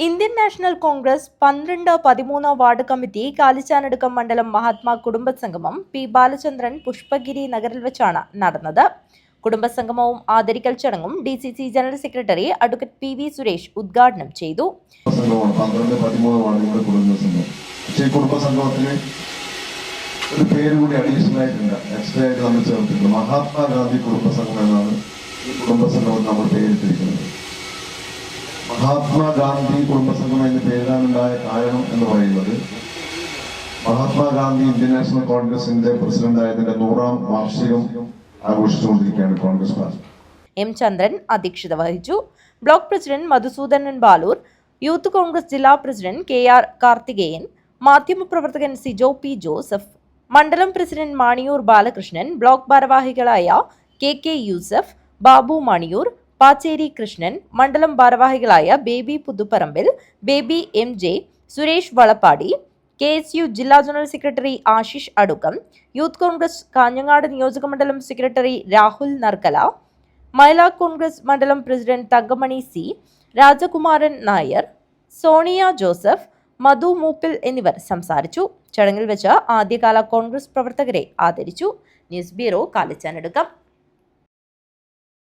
Indian national Congress 12-13 ward committee Kalichanadukkam മണ്ഡലം Mahatma കുടുംബസംഗമം P Balachandran Pushpagiri നഗറിൽ വെച്ചാണ് നടന്നത്. കുടുംബസംഗമവും ആദരിക്കൽ ചടങ്ങും DCC general secretary advocate PV Suresh ഉദ്ഘാടനം ചെയ്തു. ഒരു പേര് കൂടി അഡീഷണൽ ആയിട്ടുണ്ട്, എക്സ്ട്രാ ആയിട്ട് നമ്മൾ ചേർത്തിട്ടുണ്ട്. മഹാത്മാഗാന്ധി കുടുംബസംഘം എന്നാണ് ഈ കുടുംബസംഘം നമ്മൾ പേരിട്ടിരിക്കുന്നത്. മഹാത്മാഗാന്ധി കുടുംബസംഘം എന്ന പേരാനുണ്ടായ കാരണം എന്ന് പറയുന്നത് മഹാത്മാഗാന്ധി ഇന്ത്യൻ നാഷണൽ കോൺഗ്രസിന്റെ പ്രസിഡന്റ് ആയതിന്റെ 100ാം വാർഷികം ആഘോഷിച്ചുകൊണ്ടിരിക്കുകയാണ് കോൺഗ്രസ് പാർട്ടി. M. ചന്ദ്രൻ അധ്യക്ഷത വഹിച്ചു. Block president Madhusudanan Baloor, youth Congress ജില്ലാ പ്രസിഡന്റ് KR കാർത്തികേയൻ, മാധ്യമപ്രവർത്തകൻ സിജോ P. ജോസഫ്, മണ്ഡലം പ്രസിഡന്റ് മാണിയൂർ ബാലകൃഷ്ണൻ, ബ്ലോക്ക് ഭാരവാഹികളായ KK യൂസഫ്, ബാബു മാണിയൂർ, പാച്ചേരി കൃഷ്ണൻ, മണ്ഡലം ഭാരവാഹികളായ ബേബി പുതുപ്പറമ്പിൽ, ബേബി MJ, സുരേഷ് വളപ്പാടി, KSU ജില്ലാ general secretary Ashish Adukkam, youth Congress Kanhangad നിയോജകമണ്ഡലം സെക്രട്ടറി രാഹുൽ നർക്കല, മഹിളാ കോൺഗ്രസ് മണ്ഡലം പ്രസിഡന്റ് തങ്കമണി C, രാജകുമാരൻ നായർ, സോണിയ ജോസഫ്, മധു മൂപ്പിൽ എന്നിവർ സംസാരിച്ചു. ചടങ്ങിൽ വെച്ച് ആദ്യകാല കോൺഗ്രസ് പ്രവർത്തകരെ ആദരിച്ചു. News bureau Kalichanadukkam.